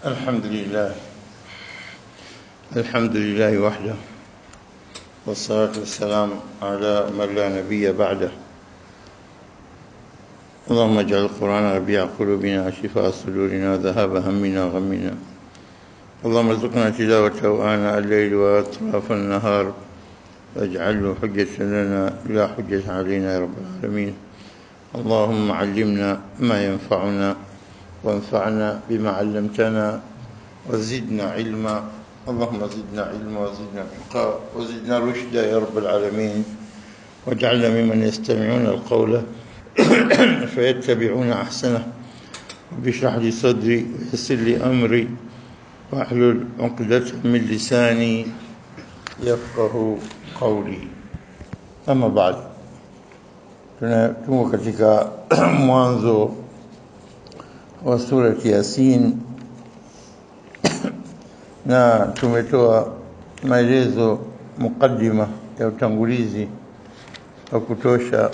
الحمد لله وحده، والصلاة والسلام على من لا نبي بعده. اللهم اجعل القرآن ربيع قلوبنا وشفاء صدورنا وذهاب همنا وغمنا. اللهم ارزقنا تلاوته آناء الليل وأطراف النهار، واجعله حجة لنا لا حجة علينا يا رب العالمين. اللهم علمنا ما ينفعنا وانفعنا بما علمتنا وزدنا علما. اللهم زدنا علما وزدنا فقها وزدنا رشدا يا رب العالمين، واجعلنا ممن يستمعون القول فيتبعون أحسنه. رب اشرح لي صدري ويسر لي أمري واحلل عقدة من لساني يفقه قولي. أما بعد، tuko katika mwanzo wa surati Yasin na tumetoa maelezo mukaddima ya utangulizi wa kutosha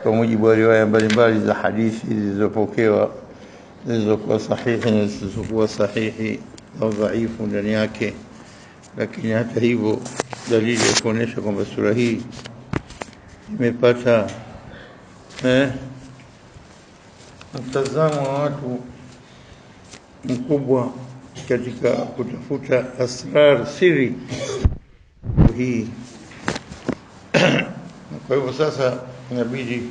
kwa mujibu wa riwaya mbalimbali za hadithi zilizopokewa, zilizokuwa sahihi na zisizokuwa sahihi au dhaifu ndani yake. Lakini hata hivyo, dalili ya kuonesha kwamba sura hii imepata mtazamo wa watu mkubwa katika kutafuta asrar siri hii. Kwa hivyo sasa inabidi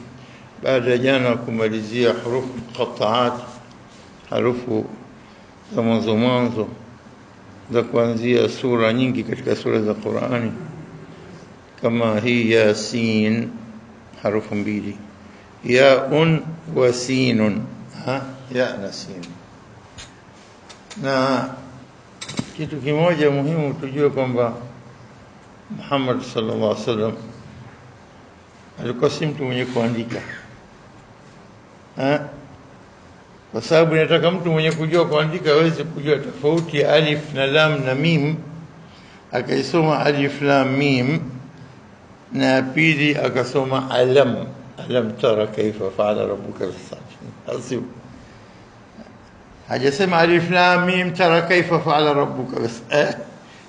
baada ya jana kumalizia hurufu qat'at, harufu za mwanzo za kuanzia sura nyingi katika sura za Qur'ani kama hii Yasin, harufu mbili, yaun wa sinun, ya na sin. Na kitu kimoja muhimu tujue kwamba Muhammad sallallahu alaihi wasallam alikuwa si mtu mwenye kuandika, kwa sababu nataka mtu mwenye kujua kuandika aweze kujua tofauti ya alif na lam na mim, akaisoma alif lam mim, na pili akasoma alam tara kaifa faala rabbuka bis-sajidin. Hajasema alif lam mim tara kaifa faala rabbuka bas,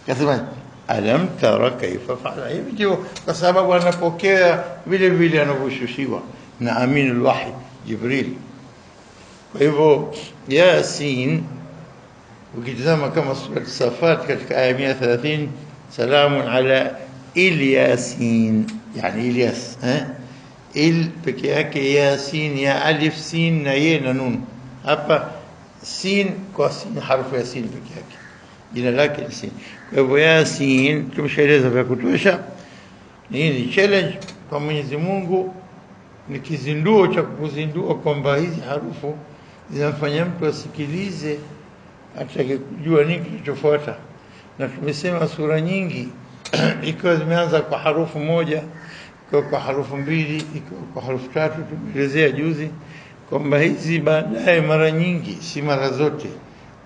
kasema alam tara kaifa faala. Hivi ndio kwa sababu anapokea vile vile anavyoshushiwa na aminul wahi Jibril. Kwa hivyo Yasin ukitazama kama sura Safat katika aya 130, salamun ala Ilyasin, yani Ilyas, il peke yake, Yasin ya alif sin na ye na nun. Hapa sin kwa sin, harfu ya sin peke yake, jina lake ni sin. Kwa hivyo Yasin tumeshaeleza vya kutosha. Ni challenge kwa Mwenyezi Mungu, ni kizinduo cha kuzindua kwamba hizi harufu zinamfanya mtu asikilize atake kujua nini kilichofuata. Na tumesema sura nyingi ikiwa zimeanza kwa harufu moja, ikiwa kwa harufu mbili, ikiwa kwa harufu tatu. Tumeelezea juzi kwamba hizi baadaye mara nyingi, si mara zote,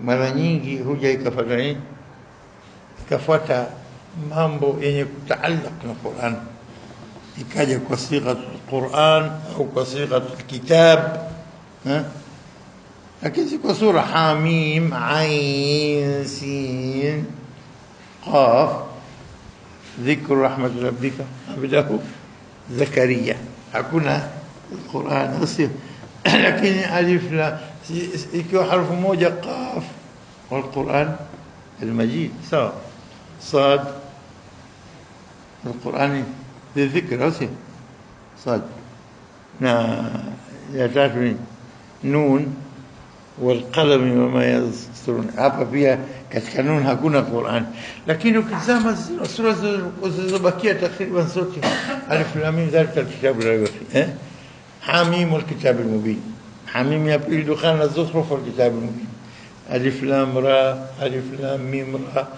mara nyingi huja ikafuata nini, ikafuata mambo yenye kutaalaq na Qur'an, ikaja kwa sigha al-Qur'an au kwa sigha al-kitab. Lakini kwa sura Hamim, Ain, Sin, Qaf, dhikru rahmat rabbika abdahu Zakaria, hakuna Qur'an asli. Lakini alif la ikiwa harfu moja, Qaf wal Qur'an al-Majid sawa, Sad al-Qur'an dhikr asli Sad, na ya tatu Nun wal qalam wama yasturun. Hapa pia katika Nun hakuna Qur'an. Lakini ukizama sura zilizobakia takriban zote, alif lam mim dhalika alkitabu la raiba fihi, Hamim wal kitab al mubin, Hamim ya pili, Dukhan na Zukhruf wal kitab al mubin, alif lam ra, alif lam mim ra,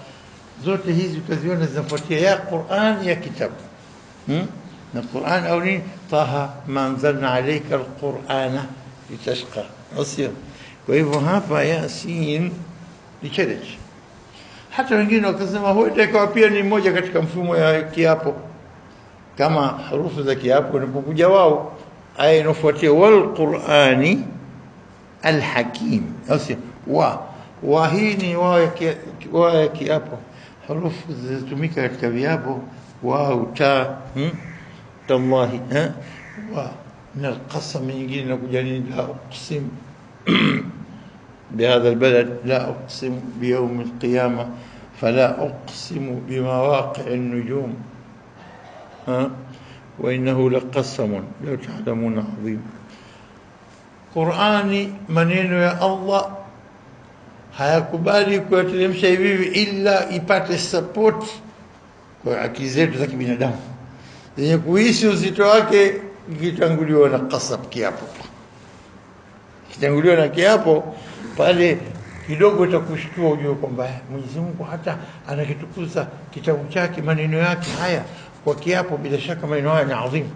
zote hizi ukaziona zinafuatia ya Qur'an ya kitabu. Na Qur'an au ni Taha ma anzalna alayka alqur'ana litashqa asir. Kwa hivyo hapa Yasin ni challenge. Hata wengine wakasema huenda ikawa pia ni moja katika mfumo ya kiapo, kama harufu za kiapo inapokuja wao, aya inafuatia wal Qur'ani al-Hakim, asir wa wahini wao ya kiapo, harufu zinatumika katika viapo wao ta tallahi wa من القسم يجي نقول لا أقسم بهذا البلد، لا أقسم بيوم القيامة، فلا أقسم بمواقع النجوم وإنه لقسم لو تعلمون عظيم. قرآني maneno ya Allah hayakubali kuyateremsha hivi ila ipate support kwa akili zetu za kibinadamu zenye kuhisi uzito wake. Kitanguliwa na qasab, kiapo. Kitanguliwa na kiapo pale kidogo itakushtua, ujue kwamba Mwenyezi Mungu hata anakitukuza kitabu chake, maneno yake haya kwa kiapo, bila shaka maneno haya ni adhim.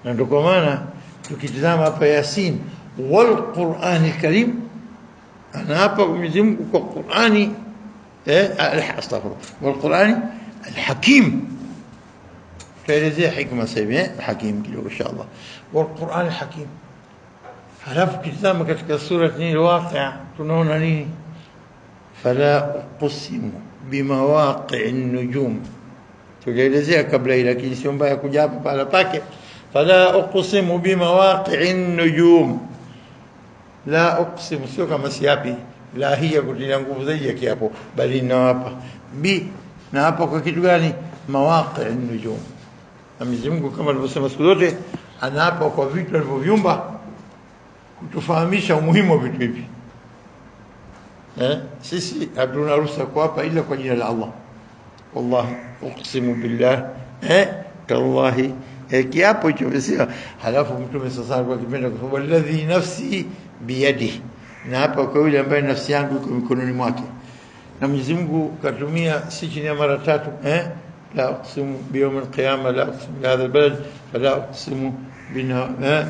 Na ndio kwa maana tukitazama hapa Yasin, wal Qur'an al-Karim, ana hapa Mwenyezi Mungu kwa Qur'ani astaghfirullah, wal Qur'an al-Hakim. فلذي حكمة سيبين حكيم كده إن شاء الله. والقرآن الحكيم هلف كتابك كتك سورة الواقع تنونني فلا أقسم بمواقع النجوم تجلزيها قبل لكن يسمى بها كجاب على باكي. فلا أقسم بمواقع النجوم، لا أقسم سوى كما سيابي لا هي قلت لنقوم زيك يا أبو بل نوابا نوابا كتغاني مواقع النجوم. Mwenyezi Mungu kama alivyosema siku zote anaapa kwa vitu alivyoviumba kutufahamisha umuhimu wa vitu hivi. Sisi hatuna ruhusa kuapa ila kwa jina la Allah. Wallahi uqsimu billah tallahi, kiapo hicho basi. Halafu Mtume sasa kwa kipenda kwa sababu alladhi nafsi biyadihi, na hapa kwa yule ambaye nafsi yangu iko mikononi mwake. Na Mwenyezi Mungu katumia si chini ya mara 3 لا أقسم بيوم القيامة، لا أقسم بهذا البلد، فلا أقسم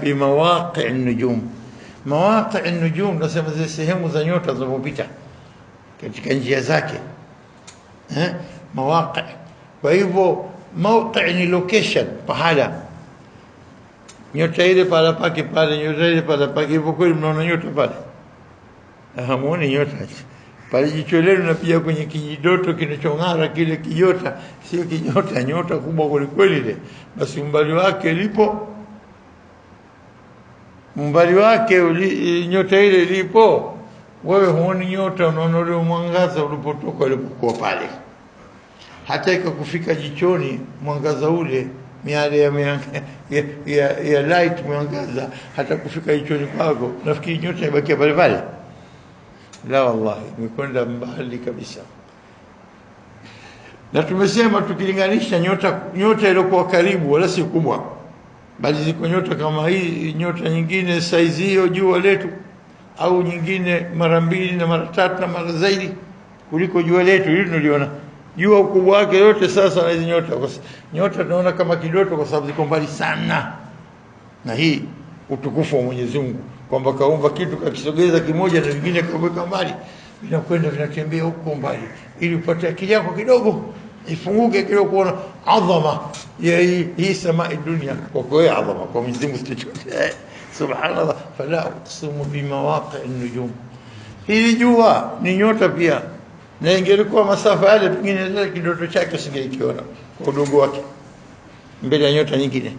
بمواقع النجوم. مواقع النجوم nasema zile sehemu za nyota zinazopita katika njia zake, mawaqi. Kwa hivyo mawqi ni location, pahala nyota ile pala pake pale, nyota ile pala pake. Hivyo kweli mnaona nyota pale? Hamuoni nyota pale? Jicho lenu napia kwenye kijidoto kinachong'ara kile kijota, sio kinyota, nyota kubwa kweli kweli ile. Basi umbali wake lipo, umbali wake nyota ile ilipo, wewe huoni nyota, unaona ule mwangaza ulipotoka ulipokuwa pale. Hata ikakufika jichoni mwangaza ule, miale ya light mwangaza, hata kufika jichoni kwako, nafikiri nyota ibakia pale pale. La wallahi, imekwenda mbali kabisa. Na tumesema tukilinganisha nyota iliyokuwa karibu wala si kubwa, bali ziko nyota kama hii, nyota nyingine size hiyo jua letu, au nyingine mara 2 na mara 3 na mara zaidi kuliko jua letu hili tunaliona. Jua ukubwa wake yote sasa na hizo nyota tunaona kama kidoto kwa sababu ziko mbali sana. Na hii utukufu wa Mwenyezi Mungu kwamba kaumba kitu kakisogeza kimoja na vingine kaweka mbali, vinakwenda vinatembea huko mbali, ili upate akili yako kidogo ifunguke kidogo kuona adhama ya hii samaa dunia. Kwa kweli adhama kwa Mwenyezi Mungu chochote, subhanallah. Fala uqsimu bimawaqi an-nujum, hili jua ni nyota pia, na ingelikuwa masafa yale pengine ile kidoto chake usingeikiona kwa udogo wake mbele ya nyota nyingine.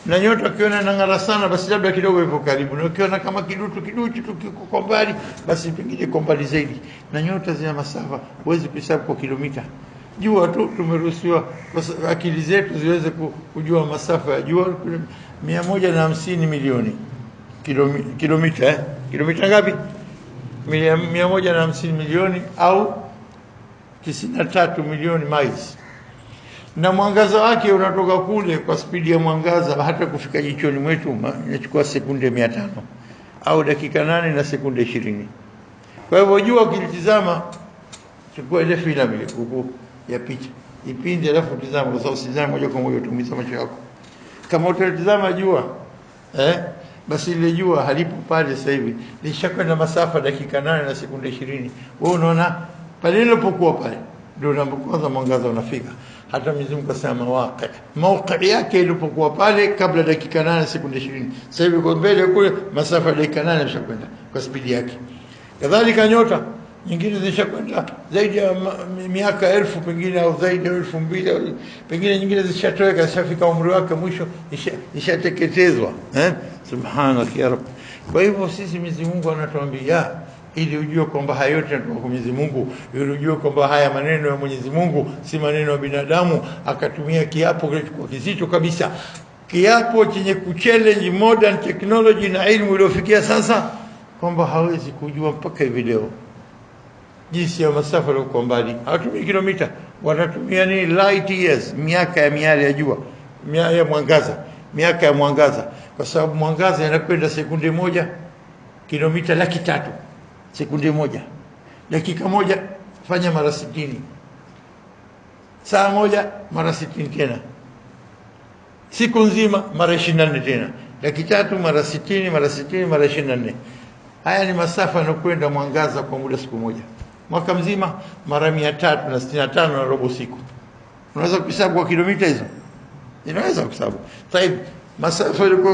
Na nyota ukiona inang'ara sana, basi labda kidogo ipo karibu, na ukiona kama kidutu tu kwa mbali, basi pengine kwa mbali zaidi. Na nyota zina masafa huwezi kuhesabu kwa kilomita. Jua tu tumeruhusiwa kwa akili zetu ziweze kujua masafa ya jua 150 milioni kilomita. Kilomita ngapi? 150 milioni au 93 milioni miles. Na mwangaza wake unatoka kule kwa spidi ya mwangaza, hata kufika jichoni mwetu inachukua sekunde 500 au dakika 8 na sekunde 20. Kwa hivyo jua ukilitizama, chukua ile filamu ile huko ya picha ipinde, alafu tizama, kwa sababu sizama moja kwa moja utumiza macho yako. Kama utalitizama jua basi ile jua halipo pale sasa hivi, lishakwenda masafa dakika 8 na sekunde 20. Wewe unaona pale ilipokuwa pale ndio unapoanza mwangaza unafika. Hata Mwenyezi Mungu asema mawqi yake ilipokuwa pale kabla dakika 8 sekunde 20. Sasa hivi kwa mbele kule masafa dakika 8 yashakwenda kwa spidi yake. kadhalika nyota nyingine zishakwenda zaidi ya miaka 1000 pengine au zaidi ya 2000, pengine nyingine zishatoweka, zishafika umri wake mwisho, ishateketezwa. Subhanak ya Rabb. Kwa hivyo sisi Mwenyezi Mungu anatuambia ili ujue kwamba hayo yote yanatoka kwa Mwenyezi Mungu, ili ujue kwamba haya maneno ya Mwenyezi Mungu si maneno ya binadamu. Akatumia kiapo kilichokuwa kizito kabisa, kiapo chenye kuchallenge modern technology na ilmu iliyofikia sasa, kwamba hawezi kujua mpaka hivi leo jinsi ya masafa yaliyokuwa mbali. Hawatumii kilomita, wanatumia ni light years, miaka ya miale ya jua, miaka ya mwangaza, miaka ya mwangaza, kwa sababu mwangaza inakwenda sekunde moja kilomita 300,000 sekunde moja. Dakika moja fanya mara 60, saa moja mara 60 tena, siku nzima mara 24 tena, dakika 3 mara 60 mara 60 mara 24. Haya ni masafa yanayokwenda mwangaza kwa muda siku moja. Mwaka mzima mara 365 na robo siku. Unaweza kuhesabu kwa kilomita hizo? Inaweza kuhesabu. Taib, masafa yalikuwa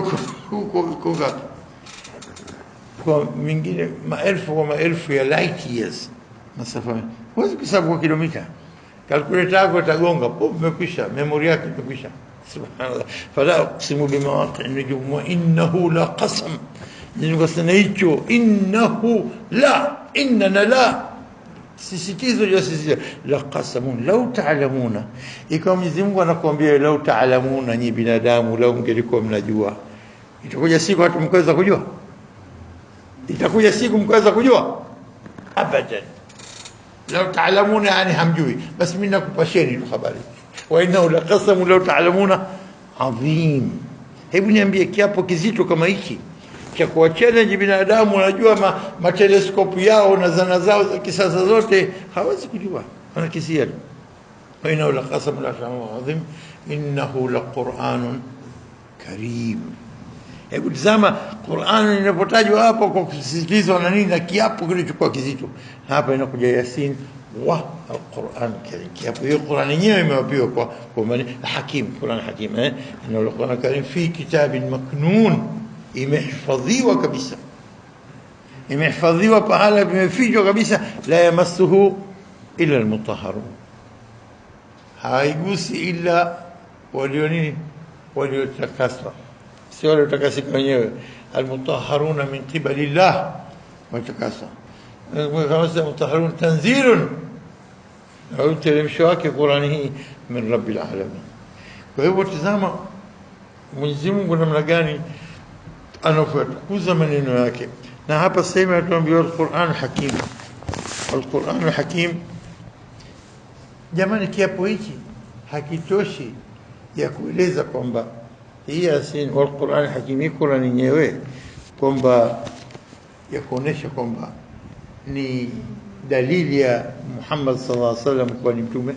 huko ngapi? Kwa mingine maelfu ya light years masafa. Huwezi kuhesabu kwa kilomita. Calculator yako itagonga, umekwisha, memory yako imekwisha. Subhanallah. Fala uqsimu bimawaqi' an-nujum wa innahu la qasam. Ningesema hicho innahu la, inna la, sisitizo ya sisitizo la qasamun law ta'lamuna. Ikiwa Mwenyezi Mungu anakuambia law ta'lamuna, nyi binadamu, lau mngelikuwa mnajua, itakuja siku watu mkaweza kujua? Itakuja siku mkaweza kujua? Abadan. Law ta'lamuna yani hamjui, basi mimi nakupasheni tu habari. Wa innahu la qasamun law ta'lamuna adhim. Hebu niambie kiapo kizito kama hiki cha kuwa challenge binadamu, unajua mateleskopu yao na zana zao za kisasa zote hawezi kujua, wanakisia tu. Wa innahu la qasamun la ta'lamun adhim innahu la Qur'anun karim. Hebu tazama Qur'an inapotajwa hapo kwa kusisitizwa na nini, na kiapo kilichokuwa kizito. Hapa inakuja Yasin wa al-Qur'an karim. Kiapo hiyo Qur'an yenyewe imewapiwa kwa maana hakim, Qur'an hakim, innahu la Qur'an karim fi kitabin maknun, imehifadhiwa kabisa, imehifadhiwa pahala vimefichwa kabisa, la yamassuhu illa almutahharun, haigusi illa walio nini, waliotakaswa, sio waliotakasika wenyewe. Almutahharuna min qibalillah, watakaswa. Kama mutahharun tanzilun, au teremsho wake Qur'ani hii min rabbil alamin. Kwa hivyo tazama Mwenyezi Mungu namna gani anafuatukuza maneno yake. Na hapa sema atuambia al-Qur'an hakim, al-Qur'an hakim. Jamani, kiapo hiki hakitoshi ya kueleza kwamba hii Yasin wal-Qur'an hakim, Qur'an yenyewe kwamba ya kuonesha kwamba ni dalili ya Muhammad sallallahu alaihi wasallam kwa ni mtume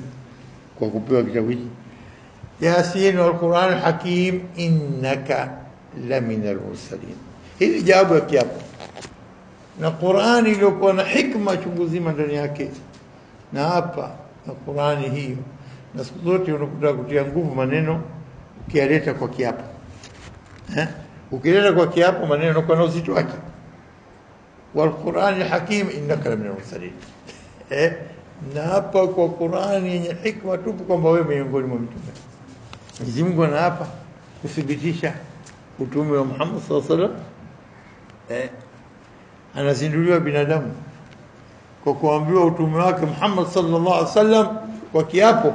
kwa kupewa kitabu hiki. Yasin wal-Qur'an hakim innaka lamina al-mursalin. Hili jawabu ya kiapo, na Qur'ani iliyokuwa na hikma chungu zima ndani yake. Na hapa na Qur'ani hiyo, na siku zote unakuta kutia nguvu maneno ukiyaleta kwa kiapo. Ukileta kwa kiapo maneno yanakuwa na uzito wake. Wal Qur'ani hakim innaka lamina al-mursalin. Na hapa kwa Qur'ani yenye hikma tupu kwamba wewe miongoni mwa mitume. Mwenyezi Mungu anaapa kuthibitisha utume wa Muhammad sallallahu alaihi wasallam. Anazinduliwa binadamu kwa kuambiwa utume wake Muhammad sallallahu alaihi wasallam kwa kiapo.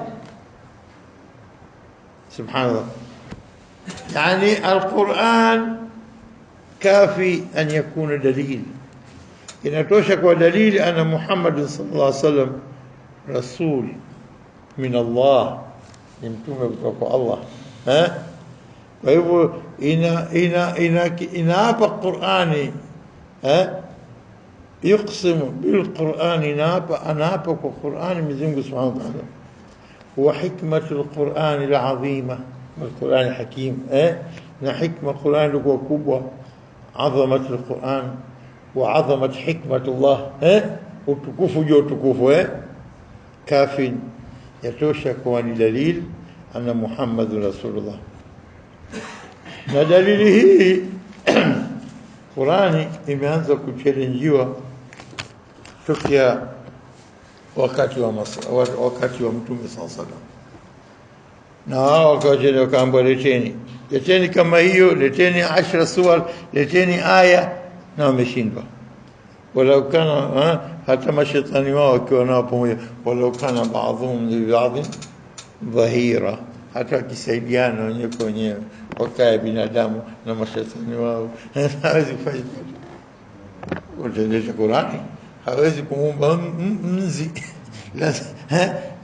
Subhanallah. Yani al-Quran kafi an yakuna dalil, inatosha kwa dalili ana Muhammad sallallahu alaihi wasallam rasul min Allah, ni mtume kutoka kwa Allah. Kwa hivyo inaapa Qur'ani, yuqsimu bil Qur'ani, anaapa kwa Qur'ani Mwenyezi Mungu Subhanahu wa Ta'ala. Wa hikmatul Qur'ani al-azima, al-Qur'an hakim, na hikma Qur'ani kwa kubwa, azamatul Qur'an wa azamat hikmatullah, utukufu juu utukufu, kafin, yatosha kwa ni dalil anna Muhammadur Rasulullah. Na dalili hii Qur'ani imeanza kuchallenjiwa tokea wakati wa Mtume sallallahu na wao wakaja wakaambia leteni kama hiyo, leteni 10 suwar, leteni aya, na wameshindwa. Walau kana hata mashaitani wao wakiwa nao pamoja, walau kana baadhum li baadhi dhahira, hata wakisaidiana wenyewe kwa wenyewe, wakae binadamu na mashaitani wao, hawezi kufanya kuendesha Qur'ani, hawezi kumuumba nzi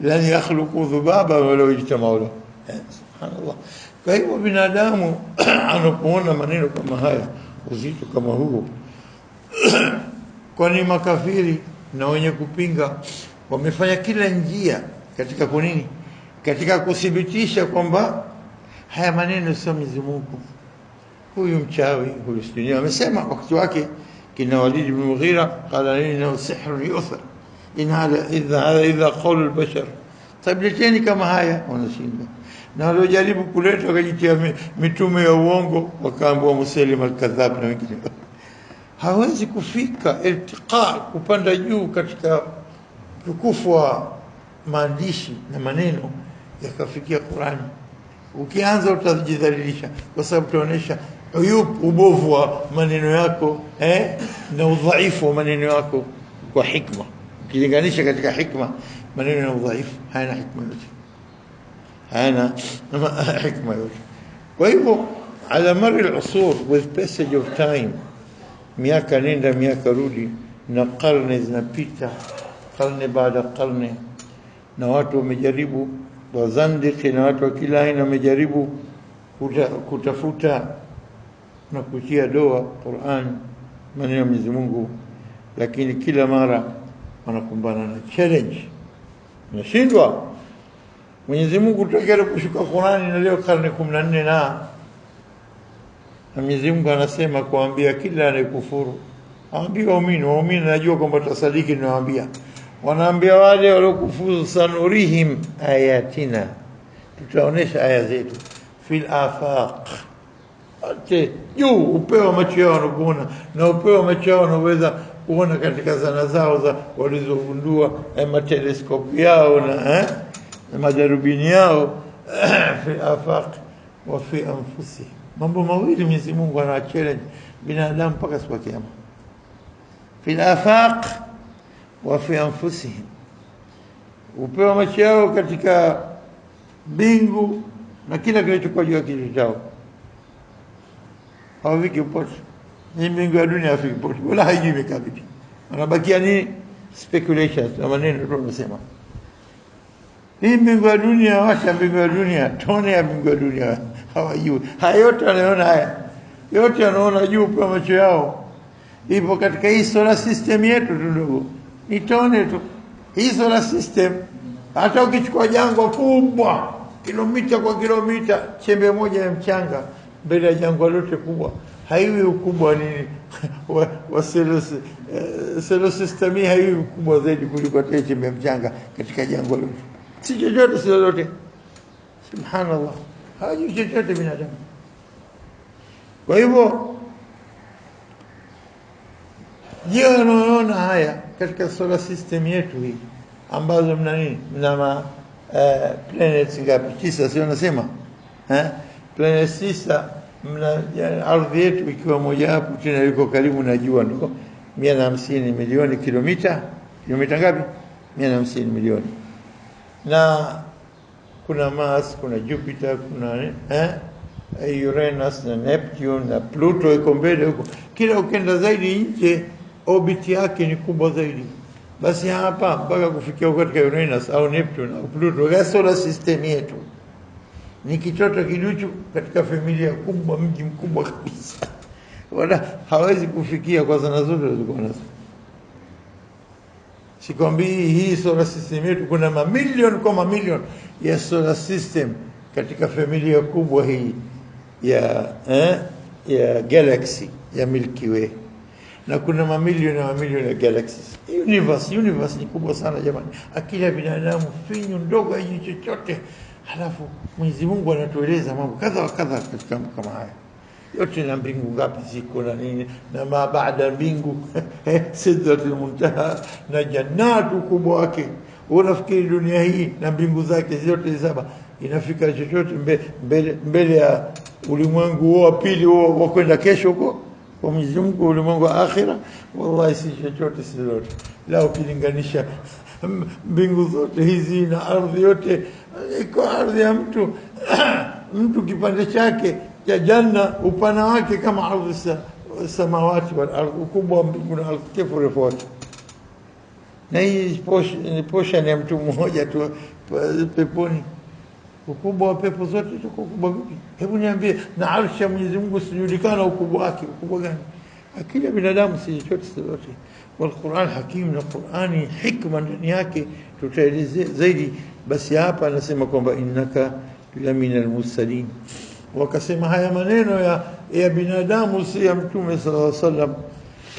lan yakhluqu dhubaba walau ijtama'u lahu. Subhanallah. Kwa hivyo binadamu anapoona maneno kama haya, uzito kama huo, kwani makafiri na wenye kupinga wamefanya kila njia katika kunini, katika kuthibitisha kwamba haya maneno sio Mwenyezi Mungu, huyu mchawi, huyu sijui. Amesema wakati wake kina Walid ibn Mughira, qala innahu sihrun yu'thar in hada idha qawl al-bashar. Tableteni kama haya, wanashindwa. Na waliojaribu kuleta wakajitia mitume ya uongo, wakaambiwa Musailim al-kadhab na wengine. Hawezi kufika irtiqa, kupanda juu katika tukufu wa maandishi na maneno yakafikia Qur'ani. Ukianza utajidhalilisha, kwa sababu tunaonesha ubovu wa maneno yako na udhaifu wa maneno yako kwa hikma. Ukilinganisha katika hikma, maneno na udhaifu hayana hikma yote, hayana hikma yote. Kwa hivyo ala mari al-usur, with passage of time, miaka nenda miaka rudi, na karne zinapita, karne baada karne, na watu wamejaribu, wazandiki na watu wa kila aina wamejaribu kutafuta na kutia doa Qur'an, maneno ya Mwenyezi Mungu, lakini kila mara wanakumbana na challenge, wanashindwa. Mwenyezi Mungu tokea kushuka Qur'ani na leo karne 14 na Mwenyezi Mungu anasema kuambia kila anayekufuru, ambia waumini najua kwamba tasadiki, ninawaambia, wanaambia wale waliokufuru, sanurihim ayatina, tutaonesha aya zetu, fil afaq, ate juu, upewa macho yao wanakuona, na upewa macho yao wanaweza kuona katika zana zao za walizogundua, mateleskopi yao na majarubini yao, fil afaq wa fi anfusihim. Mambo mawili Mwenyezi Mungu ana challenge binadamu mpaka siku ya kiyama, fil afaq wa fi anfusihim, upewa macho yao katika bingu na kila kilichokuwa juu ya kichwa chao. Hawafiki popote, ni mbingu ya dunia hafiki popote, wala haijui imekaa vipi. Wanabakia ni speculations na maneno tu wanasema. Hii mbingu ya dunia, washa mbingu ya dunia, tone ya mbingu ya dunia, hawajui. Haya yote wanaona, haya yote wanaona juu kwa macho yao. Ipo katika hii solar system yetu ndogo, ni tone tu. Hii solar system, hata ukichukua jangwa kubwa, kilomita kwa kilomita, chembe moja ya mchanga mbele ya jangwa lote kubwa, haiwi ukubwa nini wa solar system hii, haiwi ukubwa zaidi kuliko chembe ya mchanga katika jangwa lote. Si chochote, si lolote. Subhanallah, hajui chochote binadamu. Kwa hivyo je, unaona haya katika solar system yetu hii ambazo mna nini, mna planets ngapi? 9, sio nasema planets 9, mna ardhi yetu ikiwa moja hapo, tena iko karibu na jua, ndio 150 milioni kilomita. Kilomita ngapi? 150 milioni. Na kuna Mars, kuna Jupiter, kuna Uranus na Neptune na Pluto iko mbele huko. Kila ukenda zaidi nje, orbit yake ni kubwa zaidi. Basi hapa mpaka kufikia katika Uranus au Neptune au Pluto, ya solar system yetu ni kitoto kiduchu katika familia kubwa, mji mkubwa kabisa. Wala hawezi kufikia kwa sana zote zilizokuwa nazo. Sikwambii hii solar system yetu kuna mamilioni kwa mamilioni ya solar system katika familia kubwa hii ya galaxy ya Milky Way, na kuna mamilioni na mamilioni ya galaxies. Universe ni kubwa sana jamani. Akili ya binadamu finyu ndogo, haijui chochote. Halafu Mwenyezi Mungu anatueleza mambo kadha wa kadha katika mambo kama haya. yote na mbingu ngapi ziko na nini na baada mbingu sidratul muntaha na jannatu kubwa wake. Unafikiri dunia hii na mbingu zake zote saba inafika chochote mbele ya ulimwengu wa pili wa kwenda kesho huko kwa Mwenyezi Mungu, ulimwengu wa akhira? Wallahi si chochote, si lolote. La ukilinganisha mbingu zote hizi na ardhi yote, iko ardhi ya mtu kipande chake cha janna upana wake kama ardhi samawati wal ardhi, ukubwa wa mbingu na ardhi kifu refu wake. Na hii portion ya mtu mmoja tu peponi, ukubwa wa pepo zote tuko ukubwa vipi? Hebu niambie, na arshi ya Mwenyezi Mungu sijulikana ukubwa wake, ukubwa gani? Akili ya binadamu si chochote yote. Wal-Qur'an hakim, na Qur'ani hikma ndani yake, tutaelezea zaidi. Basi hapa anasema kwamba innaka laminal mursalin. Wakasema haya maneno ya binadamu, si ya Mtume sallallahu alaihi wasallam.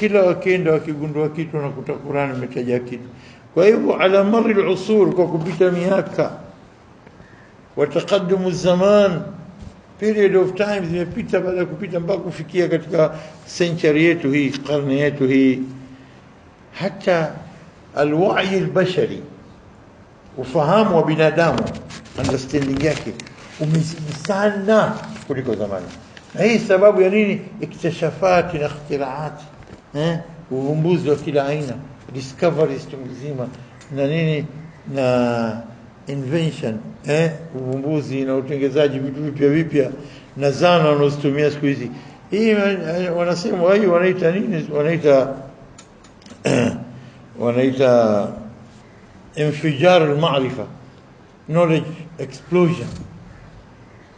Kila wakienda wakigundua kitu na kuta Qur'an imetaja kitu. Kwa hivyo ala marri al-usur, kwa kupita miaka, wa taqaddumu zaman, period of time zimepita baada kupita mpaka kufikia katika century yetu hii, karne yetu hii. Hata alwa'i albashari, ufahamu wa binadamu, understanding yake umezidi sana kuliko zamani. Na hii sababu ya nini? Iktishafati na ikhtiraat, uvumbuzi wa kila aina, discoveries tungzima na nini, na invention, uvumbuzi na utengenezaji vitu vipya na zana wanazotumia siku hizi. Hii wanasema wao wanaita nini? Wanaita infijar al-ma'rifa, knowledge explosion.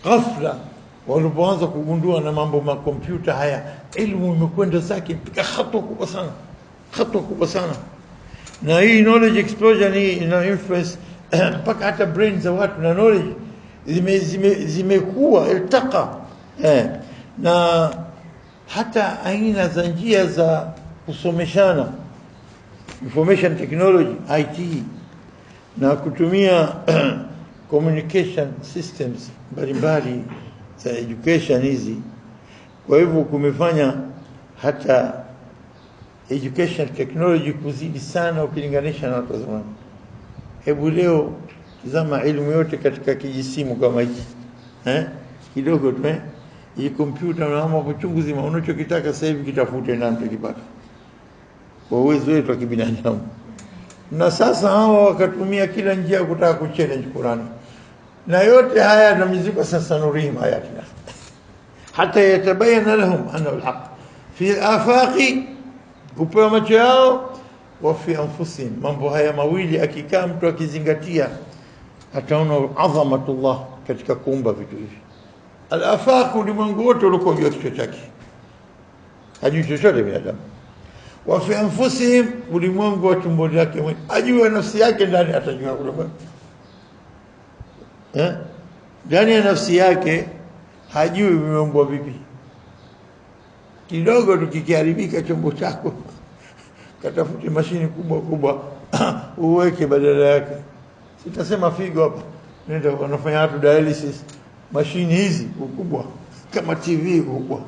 Ghafla walipoanza kugundua na mambo ma kompyuta haya, elimu imekwenda zake mpaka hatua kubwa sana. Na hii knowledge explosion hii ina influence mpaka hata brain za watu, na knowledge zimekuwa iltaqa, na hata aina za njia za kusomeshana, information technology, IT, na kutumia communication systems mbalimbali za education hizi. Kwa hivyo kumefanya hata education technology kuzidi sana ukilinganisha na watu zamani. Hebu leo tazama elimu yote katika kijisimu kama hiki, kidogo tu, hii kompyuta na mambo kuchungu zima, unachokitaka sasa hivi kitafute na mtakipata kwa uwezo wetu wa kibinadamu. Na sasa hawa wakatumia kila njia kutaka kuchallenge Qur'an, na yote haya na miziko sasa nurihim ayatina hata yatabayana lahum anna alhaq fi afaqi, kupewa macho yao, wa fi anfusihim. Mambo haya mawili akikaa mtu akizingatia, ataona adhamatullah katika kuumba vitu hivi. Al-afaq, ulimwengu wote ulikuwa juu ya kichwa chake, hajui chochote binadamu. Wa fi anfusihim, ulimwengu wa tumbo lake mwenyewe, ajue nafsi yake ndani, atajua ulimwengu ndani ya nafsi yake, hajui umeumbwa vipi. Kidogo tukikiharibika chombo chako, katafute mashini kubwa uweke badala yake. Sitasema figo hapa, nenda wanafanya watu dialysis, mashini hizi kubwa kama TV kubwa,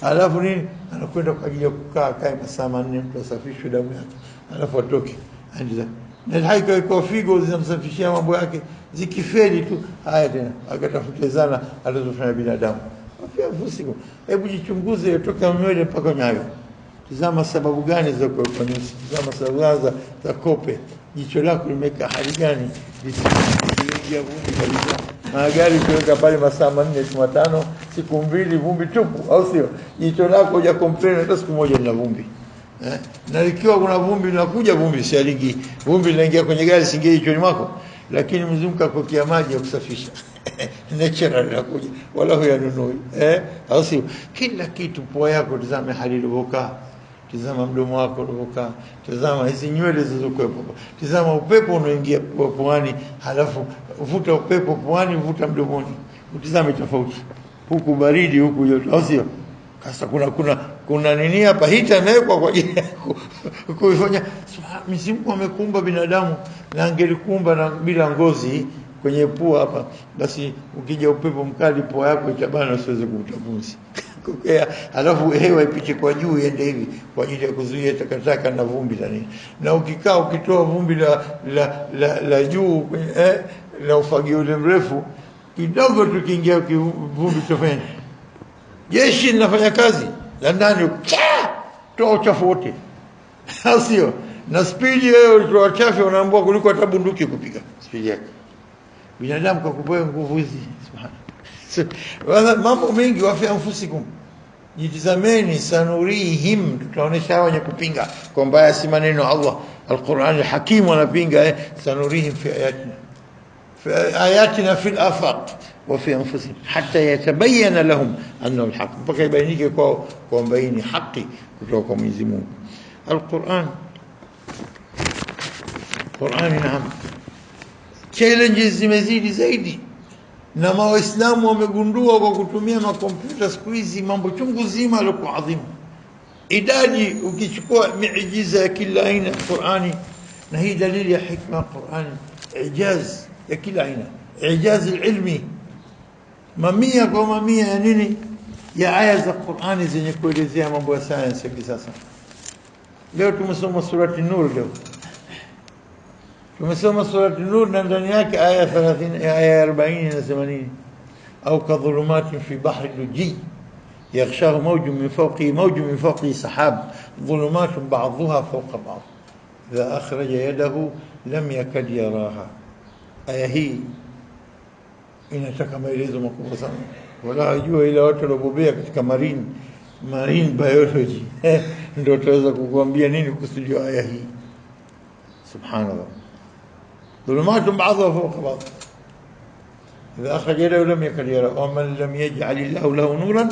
alafu nini, anakwenda kwa ajili ya kukaa masaa 4 mtu asafishwe damu yake, alafu atoke anza. Na haiko iko figo zinamsafishia mambo yake, zikifeli tu haya tena akatafute zana alizofanya binadamu. Afya fusiku, hebu jichunguze toka mwele mpaka nyayo. Tazama sababu gani za kufanisi, tazama sababu za kope, jicho lako limeka hali gani, lisiingia vumbi kabisa. Magari kuweka pale masaa 4 5 siku 2 vumbi tupu, au sio? Jicho lako huja complain hata siku moja lina vumbi. Na ikiwa kuna vumbi linakuja, vumbi si alingi, vumbi linaingia kwenye gari singie jichoni mwako, lakini mzunguka kwa maji ya kusafisha natural linakuja, wala huyanunui, au sio? Kila kitu, pua yako tazama hali ilivyokaa, tazama mdomo wako ulivyokaa, tazama hizi nywele zilizokuwepo, tazama upepo unaoingia puani, halafu vuta upepo puani, vuta mdomoni, utazame tofauti, huku baridi huku joto, au sio? Sasa kuna nini hapa, hita imewekwa kwa ajili ya kuifanya. Mwenyezi Mungu amekuumba binadamu, na angelikumba na bila ngozi kwenye pua hapa, basi ukija upepo mkali pua yako itabana, usiweze kuvuta pumzi. kokea, alafu hewa ipite kwa juu iende hivi kwa ajili ya kuzuia takataka na vumbi la nini. Na ukikaa ukitoa vumbi la juu la ufagio ule mrefu kidogo, tukiingia vumbi tofauti, jeshi linafanya kazi la ndani, toa uchafu wote, sio na spidi yao toa uchafu, unaambiwa kuliko hata bunduki kupiga spidi yake. Binadamu kwa kupewa nguvu hizi, subhana, mambo mengi. Wafi anfusikum, jitizameni, sanurihim, tutaonesha hawa wenye kupinga kwamba si maneno Allah. Al-Qur'an al-Hakim wanapinga, sanurihim fi ayatina fil afaq wa fi anfusihim hatta yatabayyana lahum annahu al-haq, mpaka ibainike kwa mbaini haki kutoka kwa Mwenyezi Mungu. Al-Qur'an naam, challenges zimezidi zaidi, na Waislamu wamegundua kwa kutumia makompyuta siku hizi mambo chungu zima alikuwa adhimu. Idadi ukichukua miujiza ya kila aina ya Qur'ani, na hii dalili ya hikma ya Qur'ani, ijaz ya kila aina, ijaz ilmi, mamia kwa mamia ya nini ya aya za Qur'ani zenye kuelezea mambo ya science ya kisasa. Leo tumesoma surati Nur, leo tumesoma surati Nur na ndani yake aya 30 aya 40 na 80, au kadhulumatin fi bahri luji yaghshahu mawjun min fawqihi sahab dhulumatun ba'dhuha fawqa ba'd idha akhraja yadahu lam yakad yaraha. Aya hii inataka maelezo makubwa sana, wala hajua ila watu waliobobea katika marine biology ndio tutaweza kukuambia nini kusudio aya hii. Subhanallah, ظلمات بعضها فوق بعض إذا أخرج يده لم يكن يرى ومن لم يجعل الله له نورا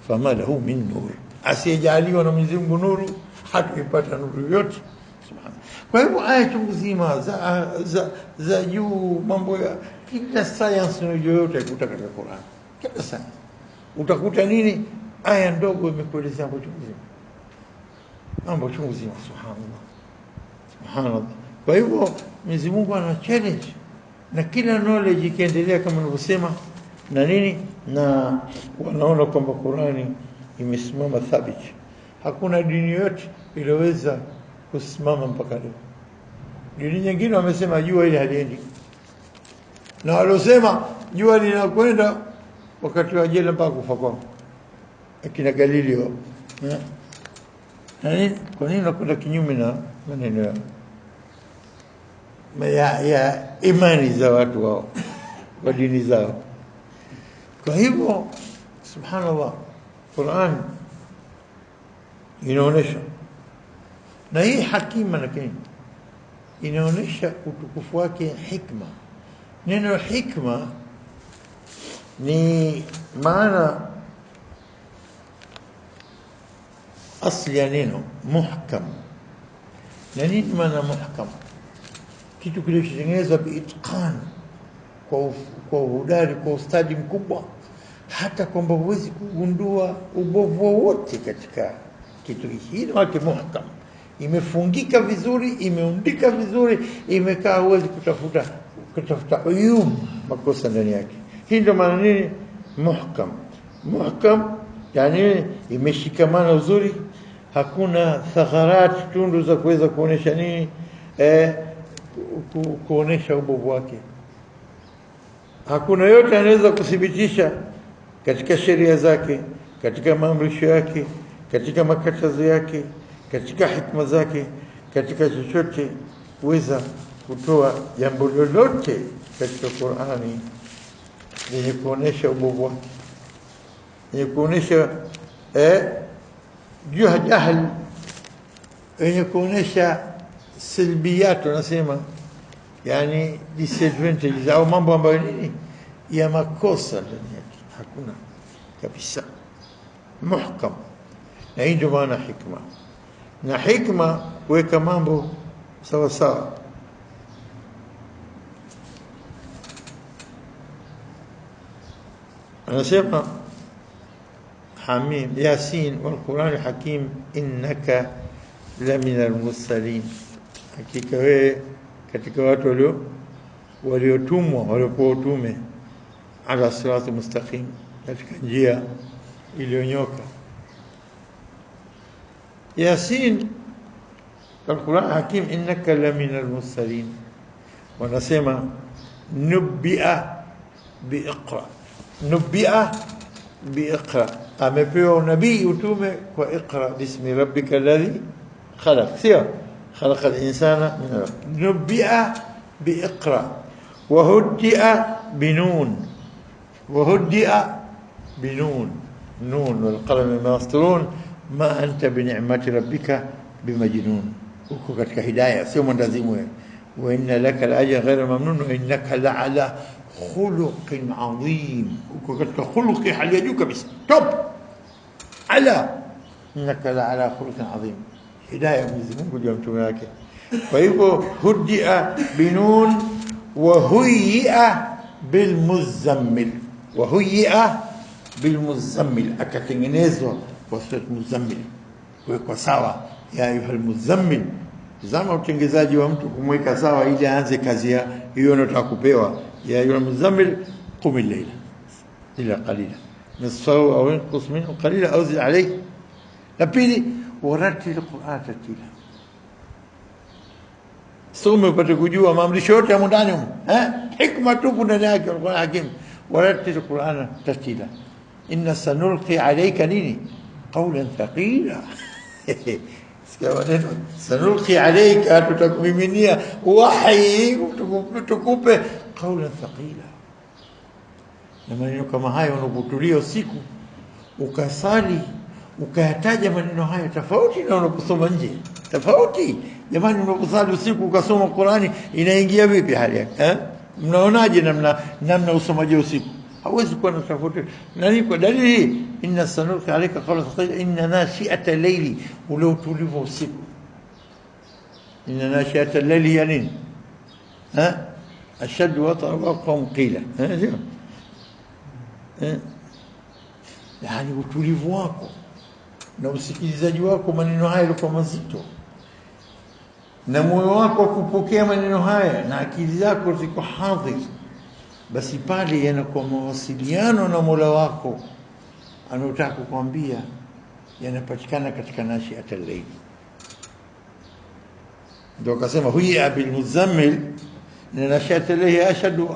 فما له من نور, asiyejaliwa na Mwenyezi Mungu nuru hatupata nuru yote. Subhanallah. Kwa hivyo aya chungu zima za juu, mambo ya kila science yoyote utakuta katika Qur'an, kila science utakuta nini, aya ndogo imekuelezea mambo chungu zima. Subhanallah. Kwa hivyo Mwenyezi Mungu ana challenge, na kila knowledge ikiendelea kama nilivyosema na nini, na wanaona kwamba Qur'ani imesimama thabiti. Hakuna dini yote iliyoweza kusimama mpaka leo. Dini nyingine wamesema jua ile haliendi, na walosema jua linakwenda wakati wa jela mpaka kufa kwao, akina Galileo. Kwa nini nakwenda kinyume na maneno yao ya imani za watu wao wa dini zao? Kwa hivyo subhanallah, Qur'an inaonesha, na hii hakima, lakini inaonesha utukufu wake, hikma. Neno hikma ni maana asli ya neno muhkam. Na nini maana muhkam? Kitu kilichotengenezwa biitqan, kwa udari, kwa ustadi mkubwa, hata kwamba huwezi kugundua ubovu wowote katika kitu hiki. Hii wake muhkam, imefungika vizuri, imeundika vizuri, imekaa, huwezi kutafuta uyum, makosa ndani yake. Hii ndio maana nini muhkam. Muhkam yani imeshikamana uzuri, hakuna thagharat, tundu za kuweza kuonesha nini, kuonesha ubovu wake. Hakuna yote anaweza kuthibitisha katika sheria zake, katika maamrisho yake, katika makatazo yake, katika hikma zake, katika chochote kuweza kutoa jambo lolote katika Qur'ani lenye kuonesha ubovu wake, lenye kuonesha jahl, lenye kuonesha silbiyat, wanasema yani disadvantages, au mambo ambayo nini ya makosa ndani yake, hakuna kabisa. Muhkam. Na hii ndio maana hikma. Na hikma kuweka mambo sawa sawa. Anasema Hamim, Yasin wal Qur'an hakim innaka lamina al-mursalin, hakika wewe katika watu waliotumwa, waliopewa utume, ala sirati mustaqim, katika njia iliyonyoka. Yasin, Al-Quran Hakim, innaka lamina al-mursalin. Wanasema nubbi'a biiqra, nubbi'a biiqra, amepewa unabii utume kwa iqra bismi rabbika alladhi khalaq, sio خلق الإنسان من علق. نبئ بإقرأ وهدئ بنون، وهدئ بنون، نون والقلم ما يسطرون ما أنت بنعمة ربك بمجنون. uko katika hidayah, sio mwandazimu wewe. Wa inna laka al-ajra ghayra mamnun wa innaka la'ala khuluqin 'azim. Uko katika khuluqi hali ya juu kabisa, top ala, innaka la'ala khuluqin 'azim. Hidayah Mwenyezi Mungu juu ya mtume wake. Kwa hivyo hudia binun wa huyi'a bil muzammil, wa huyi'a bil muzammil, akatengenezwa kwa sura muzammil, kwa sawa ya ayuhal muzammil. Zama utengezaji wa mtu kumweka sawa ili aanze kazi hiyo anataka kupewa. Ya ayuhal muzammil qum al-layla illa qalila nisfahu aw inqus minhu qalila aw zid alayhi. La pili, ورتل القرآن ترتيلا. Some upate kujua maamrisho yote ya ndani huko, hikma tupu ndani yake Al-Qur'an Hakim. Warattil Al-Qur'ana tartila, inna sanulqi alayka nini qawlan thaqila. Sikia neno sanulqi alayka, tutakumiminia wahi, tukupe qawlan thaqila. Na maneno kama hayo unapotulia usiku ukasali ukayataja maneno haya tofauti na unaposoma nje, tofauti. Jamani, unaposali usiku ukasoma Qur'ani inaingia vipi hali yake? Mnaonaje namna usomaji usiku? Hauwezi kuwa na tofauti. Nani kwa dalili? Inna sanulqi alayka qawlan thaqila inna nashi'ata al-layli, ule utulivu usiku. Inna nashi'ata al-layli ya nini? Ashaddu wat'a wa aqwam qila. Yani utulivu wako na usikilizaji wako maneno haya yalikuwa mazito, na moyo wako kupokea maneno haya na akili zako ziko hadhir, basi pale yanakuwa mawasiliano na Mola wako anataka kukwambia yanapatikana katika nashi'at al-layl. Ndio akasema huwa bil muzammil, na nashi'at al-layl ashadu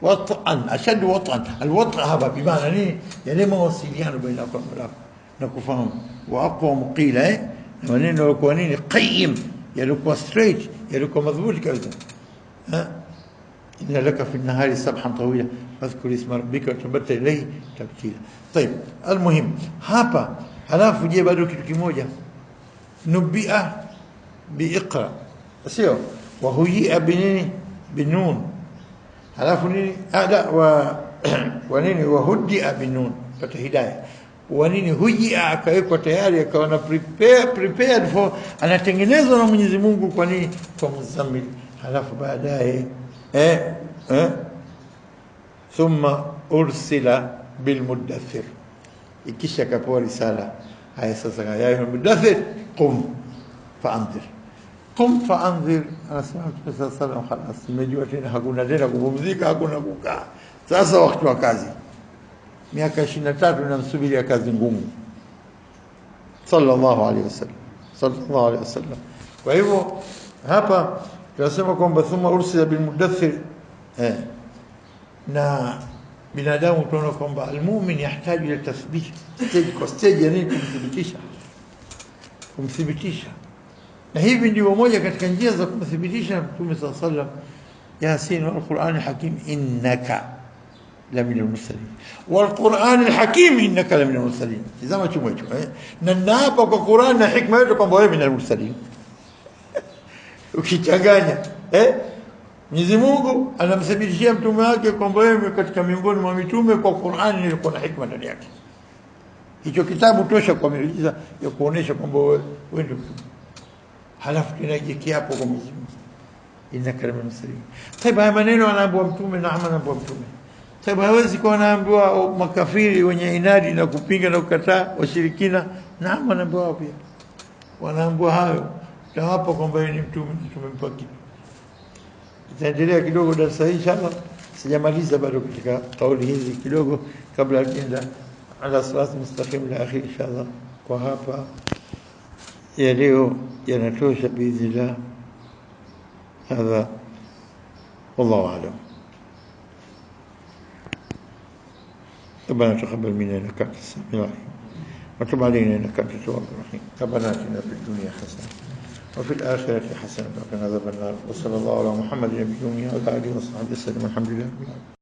wat'an, ashadu wat'an. Al-wat' hapa bimaana nini? Yani mawasiliano baina yako na Mola wako na kufahamu. Wa aqwam qila, na maneno yalikuwa nini? Qayyim, yalikuwa straight, yalikuwa madhubuti kabisa. inna laka fi an-nahari sabhan tawila fadhkur isma rabbika tabatta ilayhi tabtila. Tayeb, almuhim hapa, halafu je bado kitu kimoja, nubia biiqra, sio wa huyi'a binini binun, halafu nini ada wa nini wa hudia binun, pata hidayah. Wa nini huyi'a, akawekwa tayari, akawa na prepared for, anatengenezwa na Mwenyezi Mungu. Kwa nini? Kwa muzammil. Halafu baadaye thumma ursila bilmudaththir, ikisha kapewa risala. Haya sasa, ya ayuha mudaththir qum fa'anzir, qum fa'anzir. Anasema Mtume sallallahu alaihi wasallam, nimejua tena hakuna tena kupumzika, hakuna kukaa. Sasa wakati wa kazi, miaka 23 inamsubiria kazi ngumu, sallallahu alaihi wasallam, sallallahu alaihi wasallam. Kwa hivyo hapa tunasema kwamba thumma ursila bilmudaththir, na binadamu tunaona kwamba almu'min yahitaji ila tathbit, stage kwa stage, yani kumthibitisha. Na hivi ndio moja katika njia za kumthibitisha Mtume sallallahu alaihi wasallam, Yasin wal Qur'an al-Hakim innaka lamina al-mursalin wal Qur'an al-Hakim innaka lamina al-mursalin. Tazama chumo hicho, na hapa kwa Qur'an na hikma yote kwamba wewe min al-mursalin. Ukichanganya Mwenyezi Mungu anamthibitishia mtume wake kwamba wewe katika miongoni mwa mitume kwa Qur'an ilikuwa na hikma ndani yake. Hicho kitabu tosha kwa miujiza ya kuonesha kwamba wewe ndio mtume. Halafu tunaje kiapo kwa Mwenyezi Mungu, innaka lamina al-mursalin. Haya maneno anaambiwa mtume na anaambiwa mtume. Sababu hawezi kuwa anaambiwa makafiri wenye inadi na kupinga na kukataa, washirikina, na anaambiwa pia, wanaambiwa hayo tawapa kwamba ni mtume, tumempa kitu. Tutaendelea kidogo darasa hili inshallah, sijamaliza bado katika kauli hizi kidogo kabla ya kwenda على صراط مستقيم لأخي إن شاء الله. وهابا يليه ينتوش بإذن الله. هذا والله أعلم. ربنا تقبل منا إنك أنت السميع العليم وتب علينا إنك أنت التواب الرحيم. ربنا آتنا في الدنيا حسنة وفي الآخرة حسنة وقنا عذاب النار. وصلى الله على محمد نبي الأمي وعلى آله وصحبه وسلم. الحمد لله رب العالمين.